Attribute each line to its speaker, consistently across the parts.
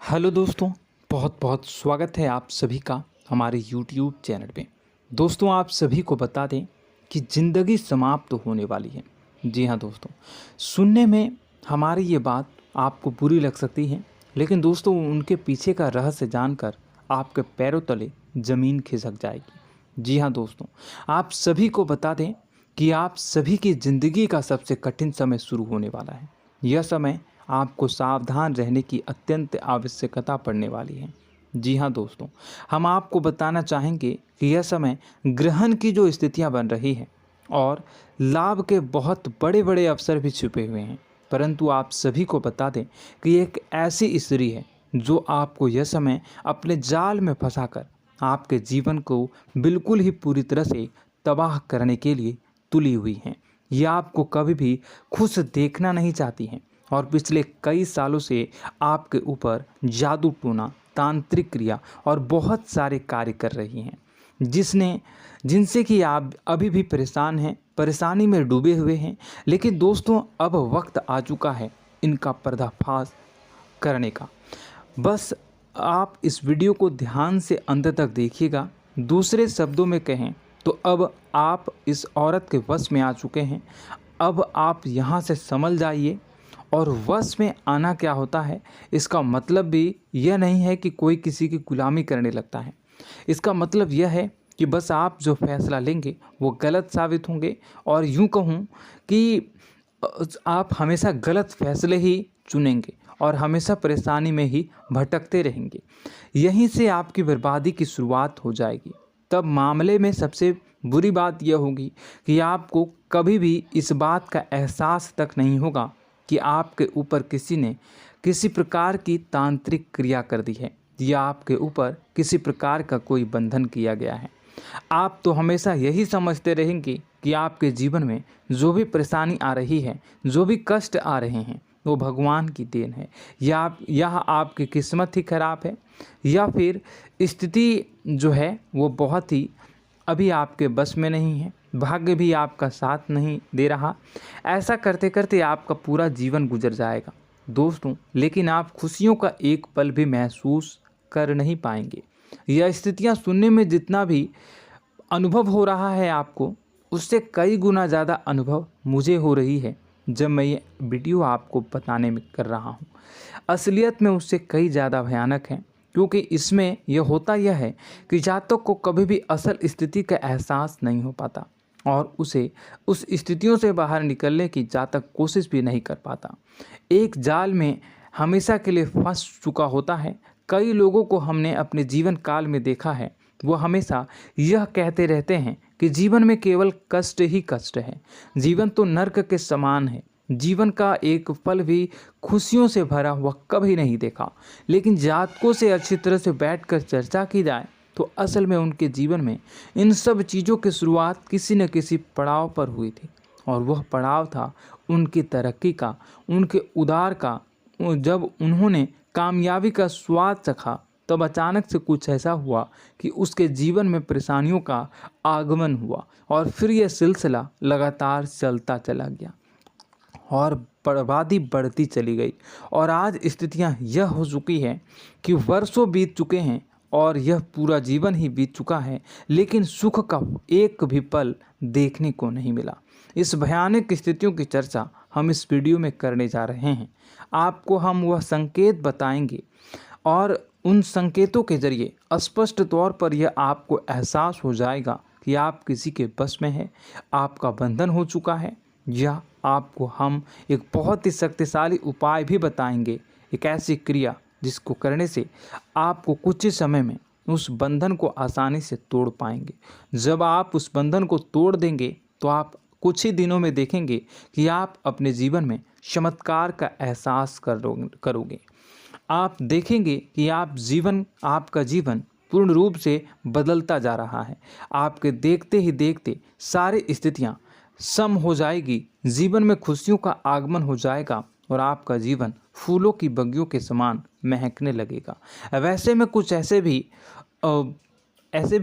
Speaker 1: Hello दोस्तों, बहुत बहुत स्वागत है आप सभी का हमारे YouTube चैनल पे। दोस्तों, आप सभी को बता दें कि ज़िंदगी समाप्त होने वाली है। जी हाँ दोस्तों, सुनने में हमारी ये बात आपको बुरी लग सकती है, लेकिन दोस्तों उनके पीछे का रहस्य जानकर आपके पैरों तले ज़मीन खिसक जाएगी। जी हाँ दोस्तों, आप सभी को बता दें कि आप सभी की ज़िंदगी का सबसे कठिन समय शुरू होने वाला है। यह समय आपको सावधान रहने की अत्यंत आवश्यकता पड़ने वाली है। जी हाँ दोस्तों, हम आपको बताना चाहेंगे कि यह समय ग्रहण की जो स्थितियां बन रही है और लाभ के बहुत बड़े बड़े अवसर भी छुपे हुए हैं। परंतु आप सभी को बता दें कि एक ऐसी स्त्री है जो आपको यह समय अपने जाल में फंसाकर आपके जीवन को बिल्कुल ही पूरी तरह से तबाह करने के लिए तुली हुई हैं। यह आपको कभी भी खुश देखना नहीं चाहती हैं और पिछले कई सालों से आपके ऊपर जादू टोना, तांत्रिक क्रिया और बहुत सारे कार्य कर रही हैं, जिनसे कि आप अभी भी परेशान हैं, परेशानी में डूबे हुए हैं। लेकिन दोस्तों, अब वक्त आ चुका है इनका पर्दाफाश करने का। बस आप इस वीडियो को ध्यान से अंत तक देखिएगा। दूसरे शब्दों में कहें तो अब आप इस औरत के वश में आ चुके हैं। अब आप यहाँ से संभल जाइए। और वश में आना क्या होता है, इसका मतलब भी यह नहीं है कि कोई किसी की गुलामी करने लगता है। इसका मतलब यह है कि बस आप जो फैसला लेंगे वो गलत साबित होंगे, और यूँ कहूँ कि आप हमेशा गलत फैसले ही चुनेंगे और हमेशा परेशानी में ही भटकते रहेंगे। यहीं से आपकी बर्बादी की शुरुआत हो जाएगी। तब मामले में सबसे बुरी बात यह होगी कि आपको कभी भी इस बात का एहसास तक नहीं होगा कि आपके ऊपर किसी ने किसी प्रकार की तांत्रिक क्रिया कर दी है या आपके ऊपर किसी प्रकार का कोई बंधन किया गया है। आप तो हमेशा यही समझते रहेंगे कि आपके जीवन में जो भी परेशानी आ रही है, जो भी कष्ट आ रहे हैं, वो भगवान की देन है, या आपकी किस्मत ही खराब है, या फिर स्थिति जो है वो बहुत ही अभी आपके बस में नहीं है, भाग्य भी आपका साथ नहीं दे रहा। ऐसा करते करते आपका पूरा जीवन गुजर जाएगा दोस्तों, लेकिन आप खुशियों का एक पल भी महसूस कर नहीं पाएंगे। यह स्थितियां सुनने में जितना भी अनुभव हो रहा है आपको, उससे कई गुना ज़्यादा अनुभव मुझे हो रही है जब मैं ये वीडियो आपको बताने में कर रहा हूँ। असलियत में उससे कई ज़्यादा भयानक है, क्योंकि इसमें यह होता यह है कि जातक को कभी भी असल स्थिति का एहसास नहीं हो पाता और उसे उस स्थितियों से बाहर निकलने की जातक कोशिश भी नहीं कर पाता। एक जाल में हमेशा के लिए फंस चुका होता है। कई लोगों को हमने अपने जीवन काल में देखा है, वो हमेशा यह कहते रहते हैं कि जीवन में केवल कष्ट ही कष्ट है, जीवन तो नर्क के समान है, जीवन का एक पल भी खुशियों से भरा हुआ कभी नहीं देखा। लेकिन जातकों से अच्छी तरह से बैठकर चर्चा की जाए तो असल में उनके जीवन में इन सब चीज़ों की शुरुआत किसी न किसी पड़ाव पर हुई थी, और वह पड़ाव था उनकी तरक्की का, उनके उदार का। जब उन्होंने कामयाबी का स्वाद चखा, तब अचानक से कुछ ऐसा हुआ कि उसके जीवन में परेशानियों का आगमन हुआ, और फिर यह सिलसिला लगातार चलता चला गया और बर्बादी बढ़ती चली गई। और आज स्थितियां यह हो चुकी है कि वर्षों बीत चुके हैं और यह पूरा जीवन ही बीत चुका है, लेकिन सुख का एक भी पल देखने को नहीं मिला। इस भयानक स्थितियों की चर्चा हम इस वीडियो में करने जा रहे हैं। आपको हम वह संकेत बताएंगे और उन संकेतों के जरिए स्पष्ट तौर पर यह आपको एहसास हो जाएगा कि आप किसी के बस में हैं, आपका बंधन हो चुका है, या आपको हम एक बहुत ही शक्तिशाली उपाय भी बताएंगे, एक ऐसी क्रिया जिसको करने से आपको कुछ ही समय में उस बंधन को आसानी से तोड़ पाएंगे। जब आप उस बंधन को तोड़ देंगे तो आप कुछ ही दिनों में देखेंगे कि आप अपने जीवन में चमत्कार का एहसास करोगे। आप देखेंगे कि आपका जीवन पूर्ण रूप से बदलता जा रहा है। आपके देखते ही देखते सारी स्थितियां सम हो जाएगी, जीवन में खुशियों का आगमन हो जाएगा और आपका जीवन फूलों की बगियों के समान महकने लगेगा। वैसे में कुछ ऐसे भी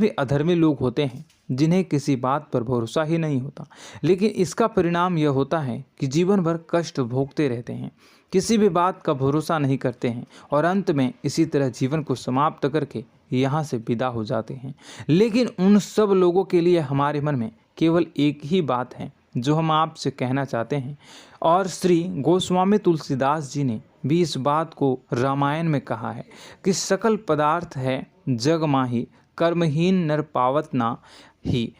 Speaker 1: अधर्मी लोग होते हैं जिन्हें किसी बात पर भरोसा ही नहीं होता, लेकिन इसका परिणाम यह होता है कि जीवन भर कष्ट भोगते रहते हैं, किसी भी बात का भरोसा नहीं करते हैं और अंत में इसी तरह जीवन को समाप्त करके यहाँ से विदा हो जाते हैं। लेकिन उन सब लोगों के लिए हमारे मन में केवल एक ही बात है जो हम आपसे कहना चाहते हैं, और श्री गोस्वामी तुलसीदास जी ने भी इस बात को रामायण में कहा है कि सकल पदार्थ है जग माही, कर्महीन नर पावत ना ही।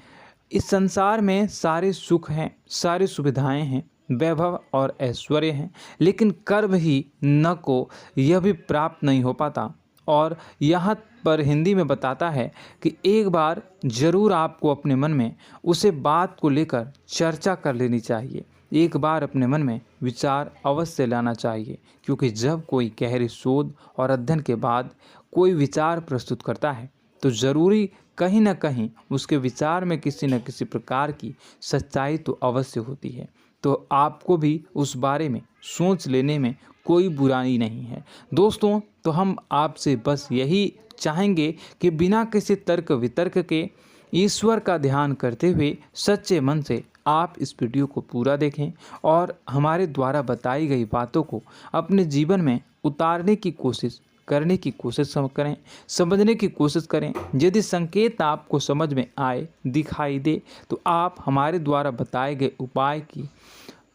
Speaker 1: इस संसार में सारे सुख हैं, सारी सुविधाएं हैं, वैभव और ऐश्वर्य हैं, लेकिन कर्म ही न को यह भी प्राप्त नहीं हो पाता। और यहाँ पर हिंदी में बताता है कि एक बार जरूर आपको अपने मन में उसे बात को लेकर चर्चा कर लेनी चाहिए, एक बार अपने मन में विचार अवश्य लाना चाहिए, क्योंकि जब कोई गहरी शोध और अध्ययन के बाद कोई विचार प्रस्तुत करता है तो ज़रूरी कहीं ना कहीं उसके विचार में किसी न किसी प्रकार की सच्चाई तो अवश्य होती है। तो आपको भी उस बारे में सोच लेने में कोई बुराई नहीं है। दोस्तों, तो हम आपसे बस यही चाहेंगे कि बिना किसी तर्क वितर्क के ईश्वर का ध्यान करते हुए सच्चे मन से आप इस वीडियो को पूरा देखें और हमारे द्वारा बताई गई बातों को अपने जीवन में उतारने की कोशिश करने की कोशिश करें, समझने की कोशिश करें। यदि संकेत आपको समझ में आए, दिखाई दे, तो आप हमारे द्वारा बताए गए उपाय की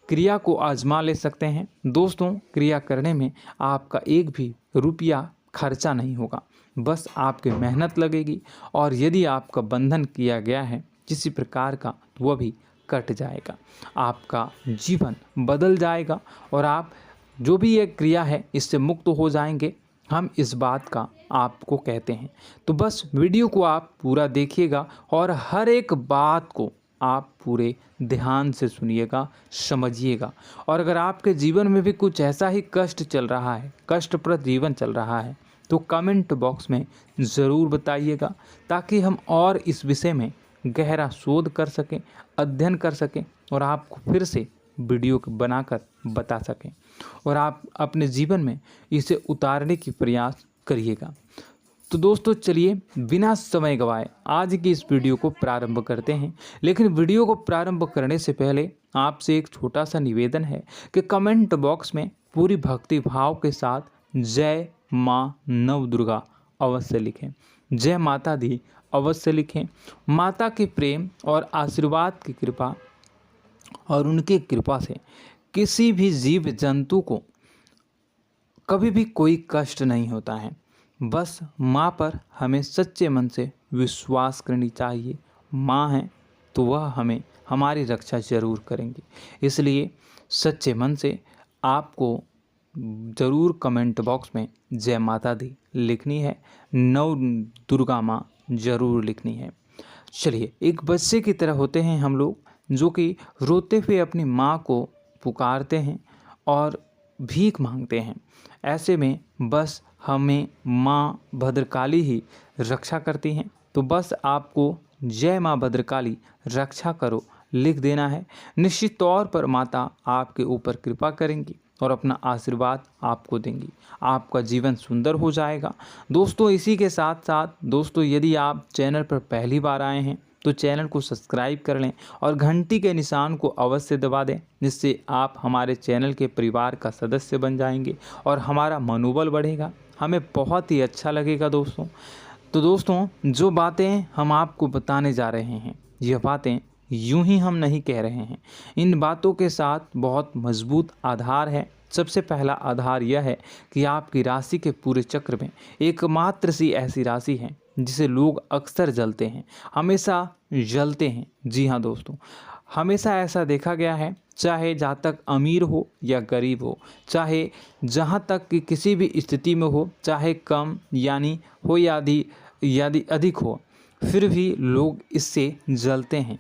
Speaker 1: क्रिया को आजमा ले सकते हैं। दोस्तों, क्रिया करने में आपका एक भी रुपया खर्चा नहीं होगा, बस आपकी मेहनत लगेगी, और यदि आपका बंधन किया गया है किसी प्रकार का तो वह भी कट जाएगा, आपका जीवन बदल जाएगा और आप जो भी ये क्रिया है इससे मुक्त हो जाएंगे। हम इस बात का आपको कहते हैं। तो बस वीडियो को आप पूरा देखिएगा और हर एक बात को आप पूरे ध्यान से सुनिएगा, समझिएगा। और अगर आपके जीवन में भी कुछ ऐसा ही कष्ट चल रहा है, कष्टप्रद जीवन चल रहा है, तो कमेंट बॉक्स में ज़रूर बताइएगा, ताकि हम और इस विषय में गहरा शोध कर सकें, अध्ययन कर सकें और आपको फिर से वीडियो बनाकर बता सकें और आप अपने जीवन में इसे उतारने की प्रयास करिएगा। तो दोस्तों, चलिए बिना समय गवाए आज की इस वीडियो को प्रारंभ करते हैं। लेकिन वीडियो को प्रारंभ करने से पहले आपसे एक छोटा सा निवेदन है कि कमेंट बॉक्स में पूरी भक्ति भाव के साथ जय माँ नव दुर्गा अवश्य लिखें, जय माता दी अवश्य लिखें। माता के प्रेम और आशीर्वाद की कृपा और उनकी कृपा से किसी भी जीव जंतु को कभी भी कोई कष्ट नहीं होता है। बस माँ पर हमें सच्चे मन से विश्वास करनी चाहिए। माँ है तो वह हमें हमारी रक्षा जरूर करेंगी। इसलिए सच्चे मन से आपको ज़रूर कमेंट बॉक्स में जय माता दी लिखनी है, नव दुर्गा माँ ज़रूर लिखनी है। चलिए, एक बच्चे की तरह होते हैं हम लोग, जो कि रोते हुए अपनी माँ को पुकारते हैं और भीख मांगते हैं। ऐसे में बस हमें माँ भद्रकाली ही रक्षा करती हैं। तो बस आपको जय माँ भद्रकाली रक्षा करो लिख देना है। निश्चित तौर पर माता आपके ऊपर कृपा करेंगी और अपना आशीर्वाद आपको देंगी, आपका जीवन सुंदर हो जाएगा। दोस्तों, इसी के साथ साथ दोस्तों, यदि आप चैनल पर पहली बार आए हैं तो चैनल को सब्सक्राइब कर लें और घंटी के निशान को अवश्य दबा दें, जिससे आप हमारे चैनल के परिवार का सदस्य बन जाएंगे और हमारा मनोबल बढ़ेगा, हमें बहुत ही अच्छा लगेगा दोस्तों। तो दोस्तों, जो बातें हम आपको बताने जा रहे हैं, यह बातें यूं ही हम नहीं कह रहे हैं। इन बातों के साथ बहुत मजबूत आधार है। सबसे पहला आधार यह है कि आपकी राशि के पूरे चक्र में एकमात्र सी ऐसी राशि है जिसे लोग अक्सर जलते हैं, हमेशा जलते हैं। जी हाँ दोस्तों, हमेशा ऐसा देखा गया है, चाहे जहाँ तक अमीर हो या गरीब हो, चाहे जहाँ तक कि किसी भी स्थिति में हो, चाहे कम यानी हो या अधिक हो, फिर भी लोग इससे जलते हैं।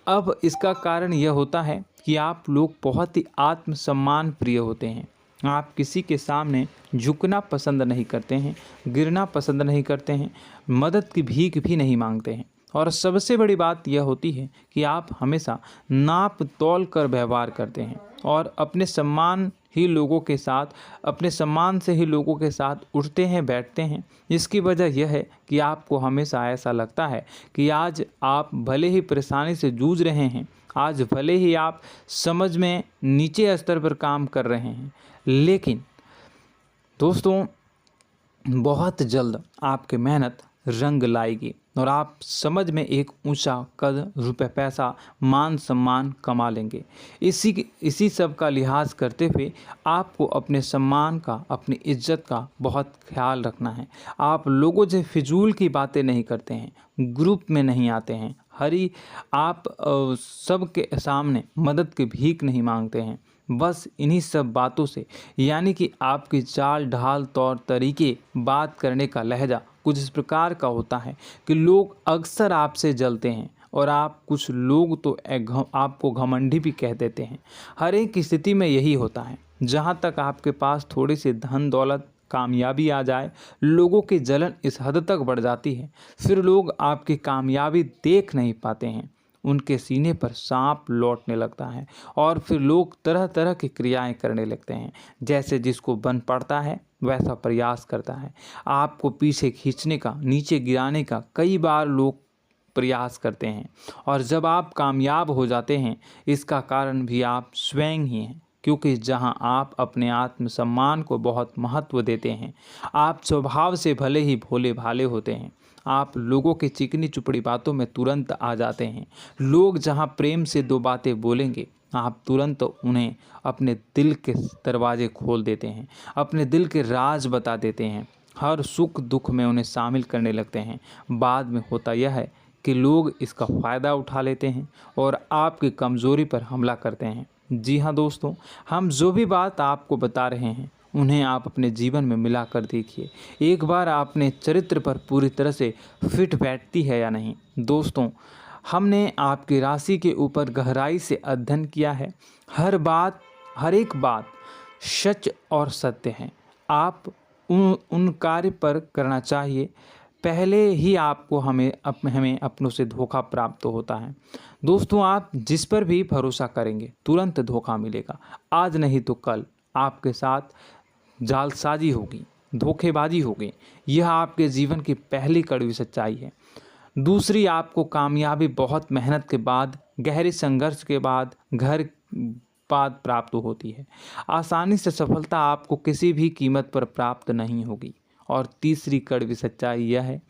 Speaker 1: अब इसका कारण यह होता है कि आप लोग बहुत ही आत्मसम्मान प्रिय होते हैं। आप किसी के सामने झुकना पसंद नहीं करते हैं, गिरना पसंद नहीं करते हैं, मदद की भीख भी नहीं मांगते हैं और सबसे बड़ी बात यह होती है कि आप हमेशा नाप तौल कर व्यवहार करते हैं और अपने सम्मान से ही लोगों के साथ उठते हैं बैठते हैं। इसकी वजह यह है कि आपको हमेशा ऐसा लगता है कि आज आप भले ही परेशानी से जूझ रहे हैं, आज भले ही आप समझ में नीचे स्तर पर काम कर रहे हैं, लेकिन दोस्तों बहुत जल्द आपकी मेहनत रंग लाएगी और आप समझ में एक ऊंचा कद, रुपए, पैसा, मान सम्मान कमा लेंगे। इसी सब का लिहाज करते हुए आपको अपने सम्मान का, अपनी इज्जत का बहुत ख्याल रखना है। आप लोगों से फिजूल की बातें नहीं करते हैं, ग्रुप में नहीं आते हैं, आप सबके सामने मदद की भीख नहीं मांगते हैं। बस इन्हीं सब बातों से, यानी कि आपकी चाल ढाल, तौर तरीके, बात करने का लहजा कुछ इस प्रकार का होता है कि लोग अक्सर आपसे जलते हैं और कुछ लोग तो आपको घमंडी भी कह देते हैं। हर एक स्थिति में यही होता है। जहाँ तक आपके पास थोड़ी सी धन दौलत, कामयाबी आ जाए, लोगों की जलन इस हद तक बढ़ जाती है, फिर लोग आपकी कामयाबी देख नहीं पाते हैं, उनके सीने पर सांप लौटने लगता है और फिर लोग तरह तरह की क्रियाएं करने लगते हैं। जैसे जिसको बन पड़ता है वैसा प्रयास करता है। आपको पीछे खींचने का, नीचे गिराने का कई बार लोग प्रयास करते हैं और जब आप कामयाब हो जाते हैं, इसका कारण भी आप स्वयं ही हैं। क्योंकि जहां आप अपने आत्मसम्मान को बहुत महत्व देते हैं, आप स्वभाव से भले ही भोले भाले होते हैं, आप लोगों की चिकनी चुपड़ी बातों में तुरंत आ जाते हैं। लोग जहां प्रेम से दो बातें बोलेंगे, आप तुरंत उन्हें अपने दिल के दरवाजे खोल देते हैं, अपने दिल के राज बता देते हैं, हर सुख दुख में उन्हें शामिल करने लगते हैं। बाद में होता यह है कि लोग इसका फ़ायदा उठा लेते हैं और आपकी कमज़ोरी पर हमला करते हैं। जी हाँ दोस्तों, हम जो भी बात आपको बता रहे हैं उन्हें आप अपने जीवन में मिला कर देखिए। एक बार आपने चरित्र पर पूरी तरह से फिट बैठती है या नहीं। दोस्तों, हमने आपकी राशि के ऊपर गहराई से अध्ययन किया है। हर एक बात सच और सत्य है। आप उन कार्य पर करना चाहिए, पहले ही आपको हमें अपनों से धोखा प्राप्त होता है। दोस्तों, आप जिस पर भी भरोसा करेंगे तुरंत धोखा मिलेगा। आज नहीं तो कल आपके साथ जालसाजी होगी, धोखेबाजी होगी। यह आपके जीवन की पहली कड़वी सच्चाई है। दूसरी, आपको कामयाबी बहुत मेहनत के बाद, गहरे संघर्ष के बाद प्राप्त होती है। आसानी से सफलता आपको किसी भी कीमत पर प्राप्त नहीं होगी। और तीसरी कड़वी सच्चाई यह है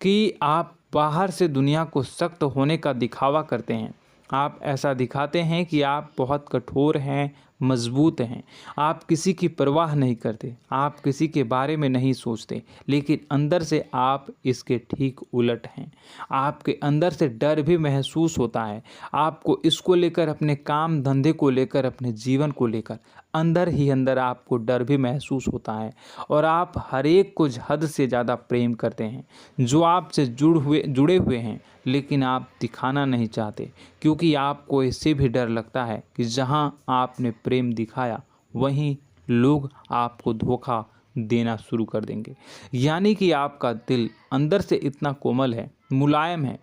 Speaker 1: कि आप बाहर से दुनिया को सख्त होने का दिखावा करते हैं। आप ऐसा दिखाते हैं कि आप बहुत कठोर हैं, मजबूत हैं, आप किसी की परवाह नहीं करते, आप किसी के बारे में नहीं सोचते, लेकिन अंदर से आप इसके ठीक उलट हैं। आपके अंदर से डर भी महसूस होता है। आपको इसको लेकर, अपने काम धंधे को लेकर, अपने जीवन को लेकर अंदर ही अंदर आपको डर भी महसूस होता है और आप हर एक को हद से ज़्यादा प्रेम करते हैं, जो आपसे जुड़े हुए हैं, लेकिन आप दिखाना नहीं चाहते, क्योंकि आपको इससे भी डर लगता है कि जहां आपने प्रेम दिखाया वहीं लोग आपको धोखा देना शुरू कर देंगे। यानी कि आपका दिल अंदर से इतना कोमल है, मुलायम है,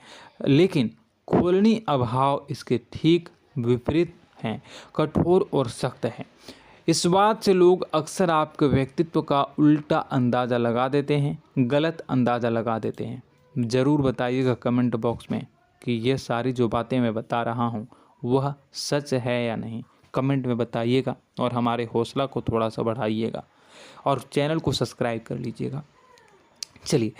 Speaker 1: लेकिन खोलनी अभाव इसके ठीक विपरीत हैं, कठोर और सख्त हैं। इस बात से लोग अक्सर आपके व्यक्तित्व का उल्टा अंदाज़ा लगा देते हैं, गलत अंदाज़ा लगा देते हैं। ज़रूर बताइएगा कमेंट बॉक्स में कि ये सारी जो बातें मैं बता रहा हूँ वह सच है या नहीं। कमेंट में बताइएगा और हमारे हौसला को थोड़ा सा बढ़ाइएगा और चैनल को सब्सक्राइब कर लीजिएगा। चलिए,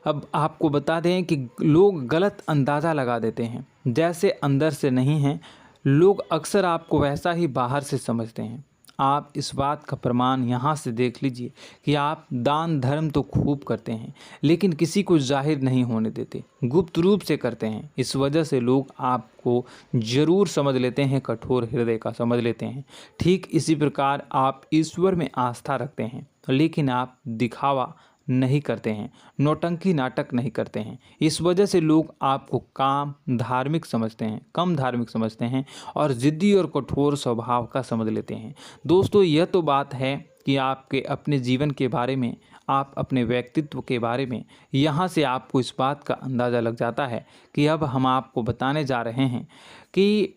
Speaker 1: अब आपको बता दें कि लोग गलत अंदाज़ा लगा देते हैं। जैसे अंदर से नहीं हैं, लोग अक्सर आपको वैसा ही बाहर से समझते हैं। आप इस बात का प्रमाण यहाँ से देख लीजिए कि आप दान धर्म तो खूब करते हैं, लेकिन किसी को जाहिर नहीं होने देते, गुप्त रूप से करते हैं। इस वजह से लोग आपको ज़रूर समझ लेते हैं, कठोर हृदय का समझ लेते हैं। ठीक इसी प्रकार आप ईश्वर में आस्था रखते हैं, लेकिन आप दिखावा नहीं करते हैं, नौटंकी नाटक नहीं करते हैं। इस वजह से लोग आपको कम धार्मिक समझते हैं और ज़िद्दी और कठोर स्वभाव का समझ लेते हैं। दोस्तों, यह तो बात है कि आपके अपने जीवन के बारे में, आप अपने व्यक्तित्व के बारे में, यहाँ से आपको इस बात का अंदाज़ा लग जाता है कि अब हम आपको बताने जा रहे हैं कि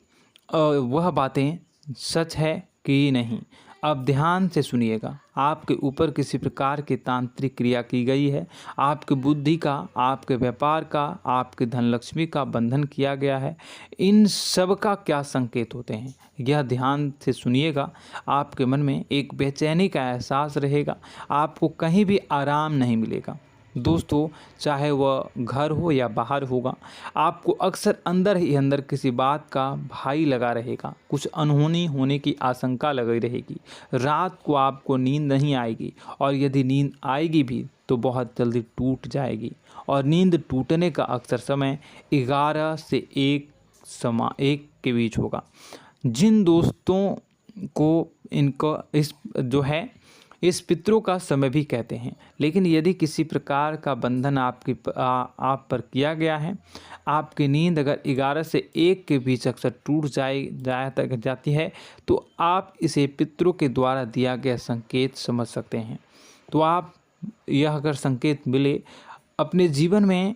Speaker 1: वह बातें सच है कि नहीं। अब ध्यान से सुनिएगा। आपके ऊपर किसी प्रकार की तांत्रिक क्रिया की गई है, आपकी बुद्धि का, आपके व्यापार का, आपके धनलक्ष्मी का बंधन किया गया है। इन सब का क्या संकेत होते हैं, यह ध्यान से सुनिएगा। आपके मन में एक बेचैनी का एहसास रहेगा, आपको कहीं भी आराम नहीं मिलेगा। दोस्तों, चाहे वह घर हो या बाहर होगा, आपको अक्सर अंदर ही अंदर किसी बात का भय लगा रहेगा, कुछ अनहोनी होने की आशंका लगी रहेगी। रात को आपको नींद नहीं आएगी, और यदि नींद आएगी भी तो बहुत जल्दी टूट जाएगी, और नींद टूटने का अक्सर समय 11 से 1 के बीच होगा। जिन दोस्तों को इनको इस पितरों का समय भी कहते हैं। लेकिन यदि किसी प्रकार का बंधन आप पर किया गया है, आपकी नींद अगर 11 से 1 के बीच अक्सर टूट जाती है, तो आप इसे पितरों के द्वारा दिया गया संकेत समझ सकते हैं। तो आप यह अगर संकेत मिले अपने जीवन में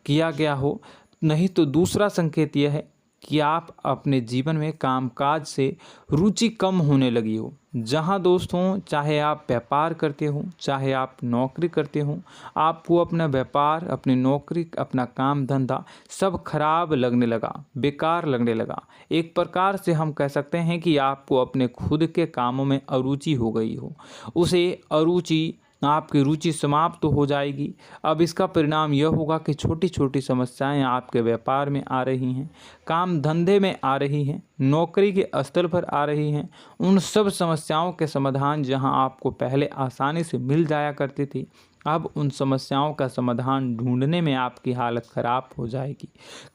Speaker 1: किया गया हो, नहीं तो दूसरा संकेत यह है कि आप अपने जीवन में कामकाज से रुचि कम होने लगी हो। जहां दोस्तों, चाहे आप व्यापार करते हो, चाहे आप नौकरी करते हो, आपको अपना व्यापार, अपनी नौकरी, अपना काम धंधा सब खराब लगने लगा, बेकार लगने लगा। एक प्रकार से हम कह सकते हैं कि आपको अपने खुद के कामों में अरुचि हो गई हो। उसे अरुचि, आपकी रुचि समाप्त तो हो जाएगी। अब इसका परिणाम यह होगा कि छोटी छोटी समस्याएं आपके व्यापार में आ रही हैं, काम धंधे में आ रही हैं, नौकरी के स्तर पर आ रही हैं। उन सब समस्याओं के समाधान जहां आपको पहले आसानी से मिल जाया करती थी, अब उन समस्याओं का समाधान ढूंढने में आपकी हालत ख़राब हो जाएगी।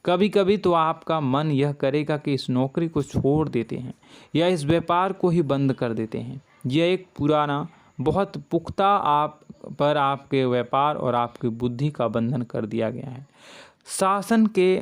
Speaker 1: कभी कभी तो आपका मन यह करेगा कि इस नौकरी को छोड़ देते हैं या इस व्यापार को ही बंद कर देते हैं। यह एक पुराना, बहुत पुख्ता आपके व्यापार और आपकी बुद्धि का बंधन कर दिया गया है। शासन के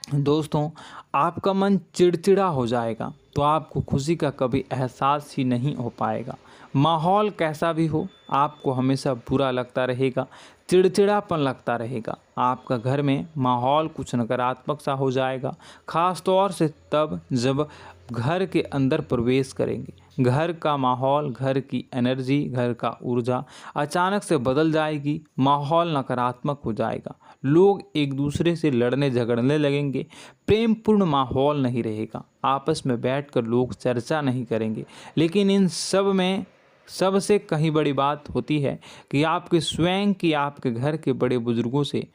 Speaker 1: दोस्तों, आपका मन चिड़चिड़ा हो जाएगा, तो आपको खुशी का कभी एहसास ही नहीं हो पाएगा। माहौल कैसा भी हो, आपको हमेशा बुरा लगता रहेगा, चिड़चिड़ापन लगता रहेगा। आपका घर में माहौल कुछ नकारात्मक सा हो जाएगा, ख़ास तौर से तब जब घर के अंदर प्रवेश करेंगे। घर का माहौल, घर की एनर्जी, घर का ऊर्जा अचानक से बदल जाएगी, माहौल नकारात्मक हो जाएगा। लोग एक दूसरे से लड़ने झगड़ने लगेंगे, प्रेमपूर्ण माहौल नहीं रहेगा, आपस में बैठकर लोग चर्चा नहीं करेंगे। लेकिन इन सब में सबसे कहीं बड़ी बात होती है कि आपके स्वयं की, आपके घर के बड़े बुजुर्गों से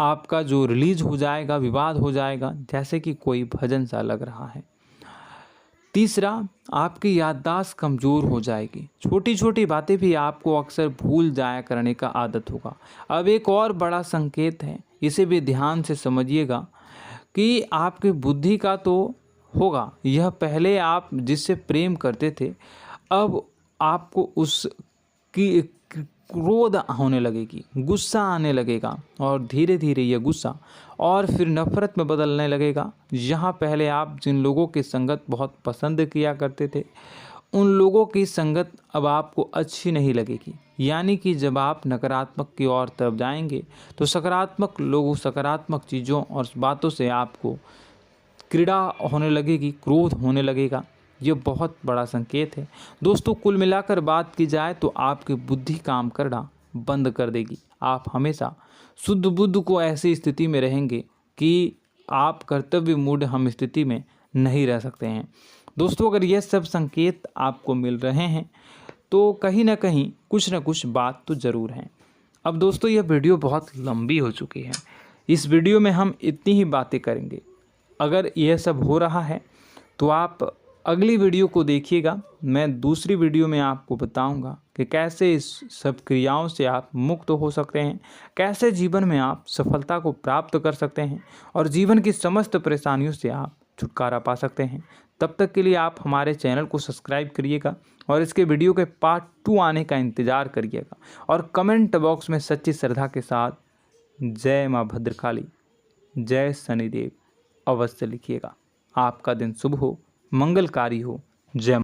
Speaker 1: आपका जो रिलीज हो जाएगा, विवाद हो जाएगा, जैसे कि कोई भजन सा लग रहा है। तीसरा, आपकी याददाश्त कमज़ोर हो जाएगी, छोटी छोटी बातें भी आपको अक्सर भूल जाया करने का आदत होगा। अब एक और बड़ा संकेत है, इसे भी ध्यान से समझिएगा कि आपकी बुद्धि का तो होगा, यह पहले आप जिससे प्रेम करते थे, अब आपको उसकी क्रोध होने लगेगी, गुस्सा आने लगेगा, और धीरे धीरे यह गुस्सा और फिर नफरत में बदलने लगेगा। यहाँ पहले आप जिन लोगों की संगत बहुत पसंद किया करते थे, उन लोगों की संगत अब आपको अच्छी नहीं लगेगी। यानी कि जब आप नकारात्मक की ओर तरफ जाएंगे, तो सकारात्मक लोगों, सकारात्मक चीज़ों और बातों से आपको क्रीड़ा होने लगेगी, क्रोध होने लगेगा। ये बहुत बड़ा संकेत है दोस्तों। कुल मिलाकर बात की जाए तो आपकी बुद्धि काम करना बंद कर देगी। आप हमेशा शुद्ध बुद्ध को ऐसी स्थिति में रहेंगे कि आप कर्तव्य मूढ़ हम स्थिति में नहीं रह सकते हैं। दोस्तों, अगर ये सब संकेत आपको मिल रहे हैं तो कहीं ना कहीं कुछ ना कुछ बात तो ज़रूर है। अब दोस्तों, यह वीडियो बहुत लंबी हो चुकी है, इस वीडियो में हम इतनी ही बातें करेंगे। अगर यह सब हो रहा है तो आप अगली वीडियो को देखिएगा। मैं दूसरी वीडियो में आपको बताऊंगा कि कैसे इस सब क्रियाओं से आप मुक्त हो सकते हैं, कैसे जीवन में आप सफलता को प्राप्त कर सकते हैं और जीवन की समस्त परेशानियों से आप छुटकारा पा सकते हैं। तब तक के लिए आप हमारे चैनल को सब्सक्राइब करिएगा और इसके वीडियो के पार्ट 2 आने का इंतज़ार करिएगा, और कमेंट बॉक्स में सच्ची श्रद्धा के साथ जय माँ भद्रकाली, जय शनिदेव अवश्य लिखिएगा। आपका दिन शुभ हो, मंगलकारी हो। जय